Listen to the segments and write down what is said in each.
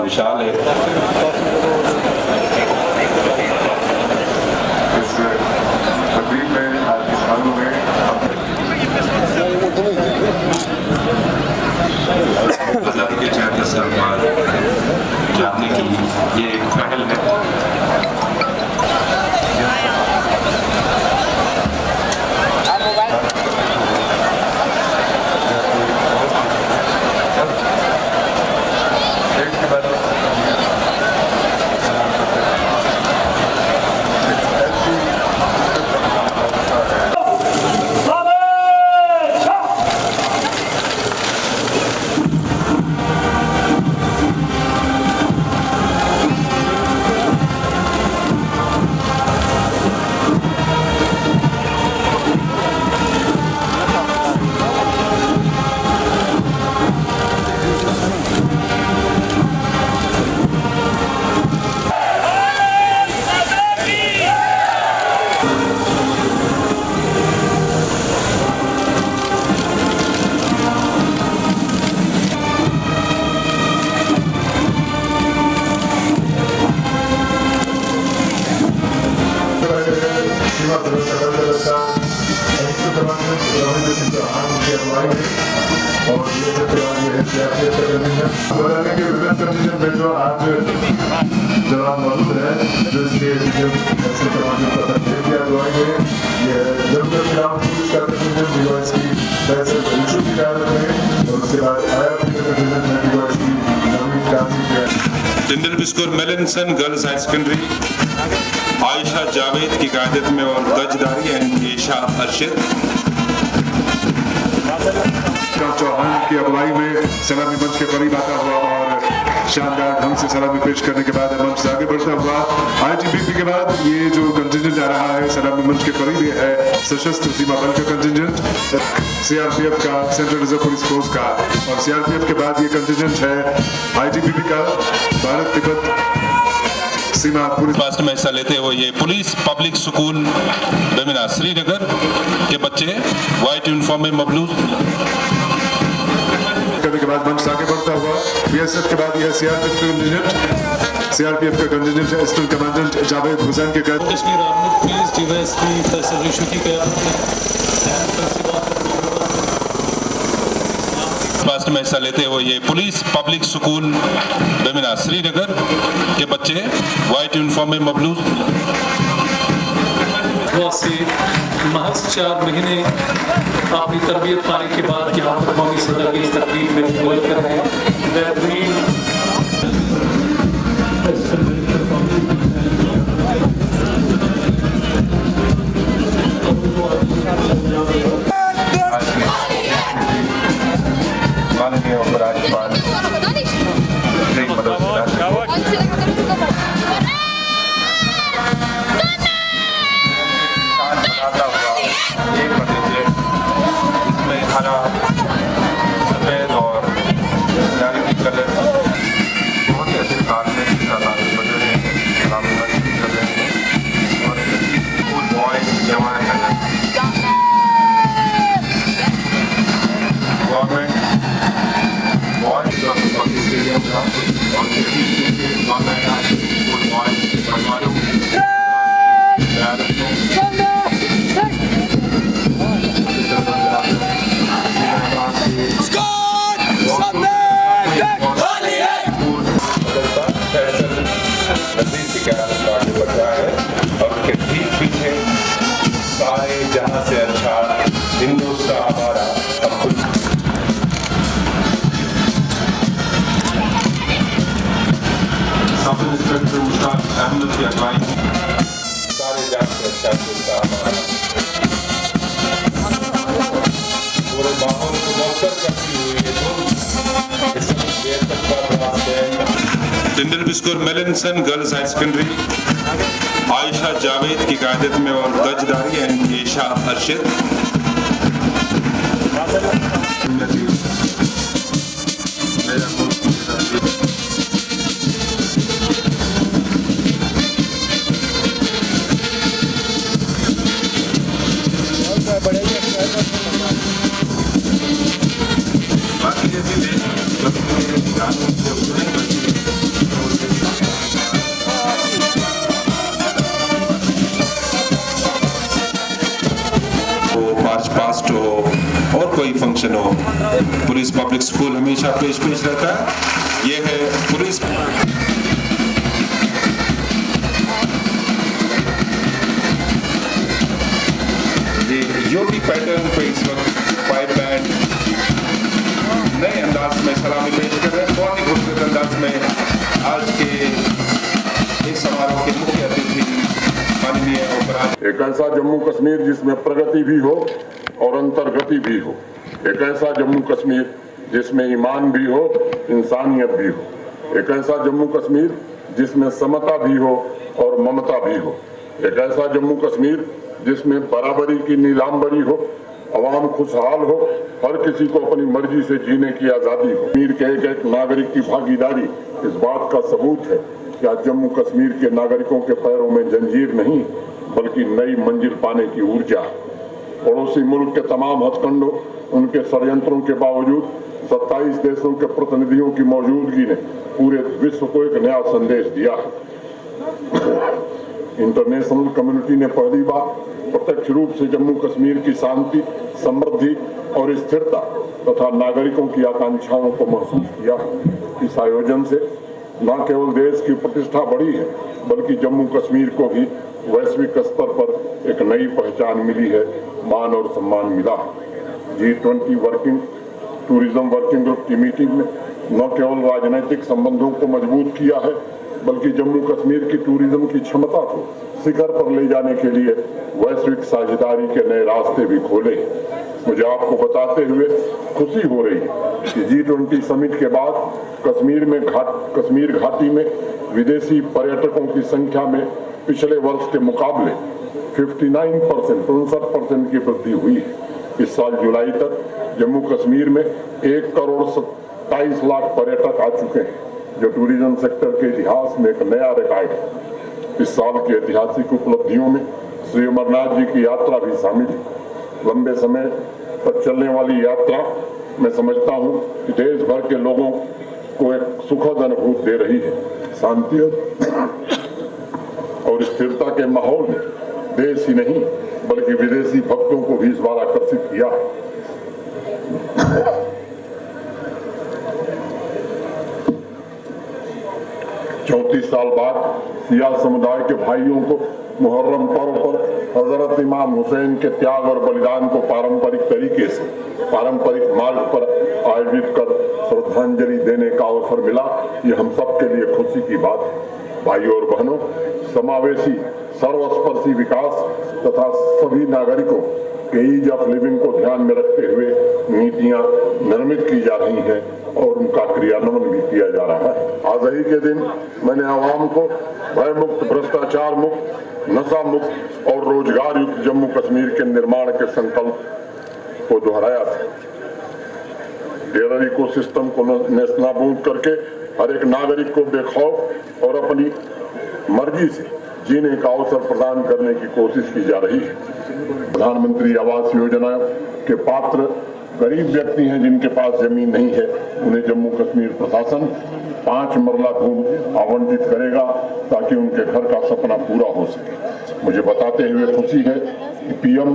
विशाल है। इस तकरीब में आज के सालों में आज़ादी के 76 साल बाद जानने की ये एक पहल है। जो आज जवान मौजूद है जो इसके ये जम्मू कश्मीर पुलिस का कंटिजेंट डिवाइस की इशू की क्यादत में और उसके बाद IRP के कंटिजेंट में डिवाइस की नवीन काजी है। Tyndale Biscoe Mallinson girls high secondary Ayesha Javed की क़यादत में और गजदारी एंड येशा अरशद चौहान की अगुवाई में सलामी मंच के करीब आता हुआ और शानदार ढंग से सलामी पेश करने के बाद मंच से आगे बढ़ता हुआ ITBP के बाद ये जो कंटिजेंट आ रहा है सलामी मंच के करीब ये है सशस्त्र सीमा बल का कंटिजेंट CRPF का सेंट्रल रिजर्व पुलिस फोर्स का और CRPF के बाद ये कंटिजेंट है ITBP का भारत तिब्बत सीमा पुलिस पास्ट में हिस्सा लेते हुए ये police public school Bemina Srinagar के बच्चे व्हाइट यूनिफॉर्म में मबलूज करने के बाद मंच आगे बढ़ता हुआ BSF के बाद यह CRPF का कंटिजेंट है एस्टल कमांडेंट जावेद हुसैन के Kashmir army police DYSP Faisal Rishu की क़यादत में पास्ट में हिस्सा लेते हुए ये police public school Bemina Srinagar के बच्चे व्हाइट यूनिफॉर्म में मबलूज से महज 4 महीने अपनी तरबियत पाने के बाद यहाँ पर कौमी सदर की इस तकरीब में शिरकत कर रहे हैं। माननीय उपराज्यपाल इसमें हरा सफेद और नारंगी कलर बहुत ही अच्छे तालमेल के साथ आगे बढ़ रहे हैं सलामी मंच कर रहे हैं और स्कूल बॉयज जवान गवर्नमेंट बॉयज स्टेडियम था और स्कूल बॉयज बनवालों जहाँ से अच्छा हिंदुस्तान हमारा सब इंस्पेक्टर मुश्ताक अहमद की अगुवाई सारे जहाँ से अच्छा हिंदुस्तान हमारा पूरे माहौल को मौसर करती हुई इसमें देर तक का प्रयास है। Tyndale Biscoe Mallinson girls high secondary Ayesha Javed की क़यादत में और गजदारी एंड येशा अरशद बाकी ये चीजें और कोई फंक्शन हो, पुलिस पब्लिक स्कूल हमेशा पेश रहता है। ये है पुलिस। यूपी पैटर्न पे इस वक्त पाइप बैंड नए अंदाज में सलामी पेश कर रहे हैं। बहुत ही खूबसूरत अंदाज में आज के इस समारोह के मुख्य अतिथि माननीय उपराष्ट्रपति। एक ऐसा जम्मू कश्मीर जिसमें प्रगति भी हो और अंतर्गति भी हो, एक ऐसा जम्मू कश्मीर जिसमें ईमान भी हो, इंसानियत भी हो, एक ऐसा जम्मू कश्मीर जिसमें समता भी हो और ममता भी हो, एक ऐसा जम्मू कश्मीर जिसमें बराबरी की नीलामबरी हो, अवाम खुशहाल हो, हर किसी को अपनी मर्जी से जीने की आजादी हो। कश्मीर के एक नागरिक की भागीदारी इस बात का सबूत है कि आज जम्मू कश्मीर के नागरिकों के पैरों में जंजीर नहीं बल्कि नई मंजिल पाने की ऊर्जा। पड़ोसी मुल्क के तमाम हथकंडों, उनके षड्यंत्रों के बावजूद 27 देशों के प्रतिनिधियों की मौजूदगी ने पूरे विश्व को एक नया संदेश दिया है। इंटरनेशनल कम्युनिटी ने पहली बार प्रत्यक्ष रूप से जम्मू कश्मीर की शांति, समृद्धि और स्थिरता तथा नागरिकों की आकांक्षाओं को महसूस किया। इस आयोजन से न केवल देश की प्रतिष्ठा बढ़ी है बल्कि जम्मू कश्मीर को भी वैश्विक स्तर पर एक नई पहचान मिली है, मान और सम्मान मिला। G20 working tourism working group की मीटिंग में न केवल राजनीतिक संबंधों को मजबूत किया है बल्कि जम्मू कश्मीर की टूरिज्म की क्षमता को शिखर पर ले जाने के लिए वैश्विक साझेदारी के नए रास्ते भी खोले। मुझे आपको बताते हुए खुशी हो रही है कि G20 समिट के बाद कश्मीर घाटी में विदेशी पर्यटकों की संख्या में पिछले वर्ष के मुकाबले 59% की वृद्धि हुई है। इस साल जुलाई तक जम्मू कश्मीर में 1 करोड़ 27 लाख पर्यटक आ चुके हैं, जो टूरिज्म सेक्टर के इतिहास में एक नया रिकॉर्ड है। इस साल की ऐतिहासिक उपलब्धियों में श्री अमरनाथ जी की यात्रा भी शामिल है। लंबे समय तक चलने वाली यात्रा मैं समझता हूँ कि देश भर के लोगों को एक सुखद अनुभूति दे रही है। शांति और स्थिरता के माहौल में देश ही नहीं बल्कि विदेशी भक्तों को भी इस बार आकर्षित किया है। 34 साल बाद सिया समुदाय के भाइयों को मुहर्रम पर्व पर हजरत इमाम हुसैन के त्याग और बलिदान को पारंपरिक तरीके से पारंपरिक मार्ग पर आयोजित कर श्रद्धांजलि देने का अवसर मिला। ये हम सब के लिए खुशी की बात है। भाइयों और बहनों, समावेशी सर्वस्पर्शी विकास तथा सभी नागरिकों के ईज ऑफ लिविंग को ध्यान में रखते हुए नीतियां निर्मित की जा रही हैं और उनका क्रियान्वयन भी किया जा रहा है। आज ही के दिन मैंने आवाम को भय मुक्त, भ्रष्टाचार मुक्त, नशा मुक्त और रोजगार युक्त जम्मू कश्मीर के निर्माण के संकल्प को दोहराया था। टेरर इकोसिस्टम को नेस्तनाबूद करके हर एक नागरिक को बेखौफ और अपनी मर्जी से जीने का अवसर प्रदान करने की कोशिश की जा रही है। प्रधानमंत्री आवास योजना के पात्र गरीब व्यक्ति हैं जिनके पास जमीन नहीं है, उन्हें जम्मू कश्मीर प्रशासन 5 मरला भूमि आवंटित करेगा ताकि उनके घर का सपना पूरा हो सके। मुझे बताते हुए खुशी है कि PM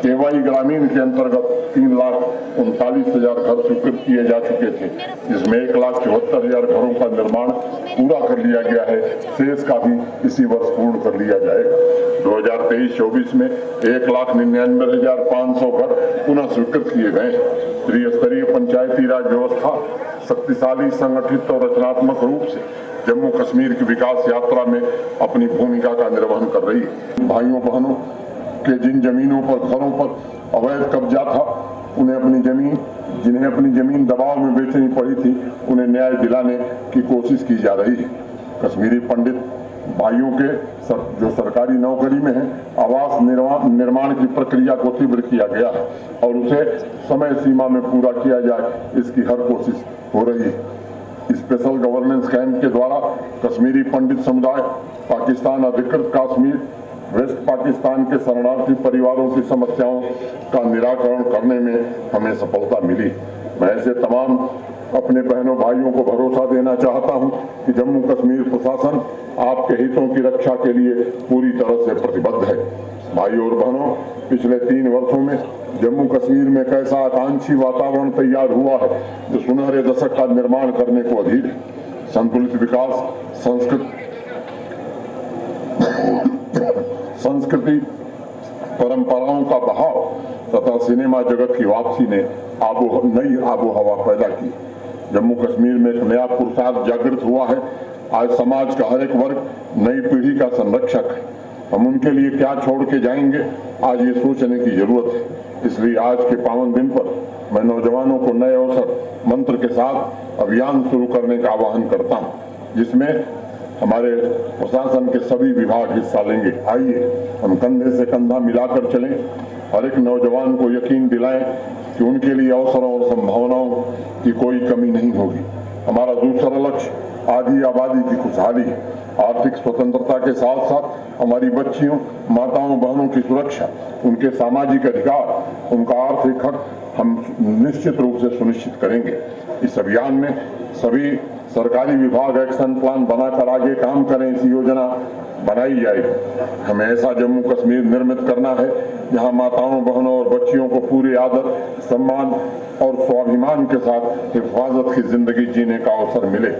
KY ग्रामीण के अंतर्गत 3,39,000 घर स्वीकृत किए जा चुके थे, जिसमें 1,74,000 घरों का निर्माण पूरा कर लिया गया है। शेष का भी इसी वर्ष पूर्ण कर लिया जाएगा। 2023-24 में 1,99,500 घर पुनः स्वीकृत किए गए। त्रिस्तरीय पंचायती राज व्यवस्था शक्तिशाली, संगठित और रचनात्मक रूप से जम्मू कश्मीर की विकास यात्रा में अपनी भूमिका का निर्वहन कर रही है। भाइयों बहनों के जिन जमीनों पर, घरों पर अवैध कब्जा था, जिन्हें अपनी जमीन दबाव में बेचनी पड़ी थी, उन्हें न्याय दिलाने की कोशिश की जा रही है। कश्मीरी पंडित भाइयों के जो सरकारी नौकरी में है, आवास निर्माण की प्रक्रिया को तीव्र किया गया है और उसे समय सीमा में पूरा किया जाए, इसकी हर कोशिश हो रही है। स्पेशल गवर्नेंस कैंप के द्वारा कश्मीरी पंडित समुदाय पाकिस्तान अधिकृत कश्मीर, वेस्ट पाकिस्तान के शरणार्थी परिवारों की समस्याओं का निराकरण करने में हमें सफलता मिली। मैं ऐसे तमाम अपने बहनों भाइयों को भरोसा देना चाहता हूं कि जम्मू कश्मीर प्रशासन आपके हितों की रक्षा के लिए पूरी तरह से प्रतिबद्ध है। भाइयों और बहनों, पिछले 3 वर्षों में जम्मू कश्मीर में कैसा आकांक्षी वातावरण तैयार हुआ है जो सुनहरे दशक का निर्माण करने को अधीर है। संतुलित विकास, संस्कृति, परंपराओं का बहाव तथा सिनेमा जगत की वापसी ने नई आबो हवा पैदा की। जम्मू कश्मीर में एक नया पुरुषार्थ जागृत हुआ है। आज समाज का हर एक वर्ग नई पीढ़ी का संरक्षक है। हम उनके लिए क्या छोड़ के जाएंगे, आज ये सोचने की जरूरत है। इसलिए आज के पावन दिन पर मैं नौजवानों को नए अवसर मंत्र के साथ अभियान शुरू करने का आह्वान करता हूँ, जिसमें हमारे प्रशासन के सभी विभाग हिस्सा लेंगे। आइए हम कंधे से कंधा मिलाकर चलें, हर एक नौजवान को यकीन दिलाएं कि उनके लिए अवसरों और संभावनाओं की कोई कमी नहीं होगी। हमारा दूसरा लक्ष्य आधी आबादी की खुशहाली है। आर्थिक स्वतंत्रता के साथ साथ हमारी बच्चियों, माताओं, बहनों की सुरक्षा, उनके सामाजिक अधिकार, उनका आर्थिक हक हम निश्चित रूप से सुनिश्चित करेंगे। इस अभियान में सभी सरकारी विभाग एक्शन प्लान बनाकर आगे काम करें। इस योजना बनाई जाएगी। हमें ऐसा जम्मू कश्मीर निर्मित करना है जहां माताओं, बहनों और बच्चियों को पूरे आदर, सम्मान और स्वाभिमान के साथ हिफाजत की जिंदगी जीने का अवसर मिले।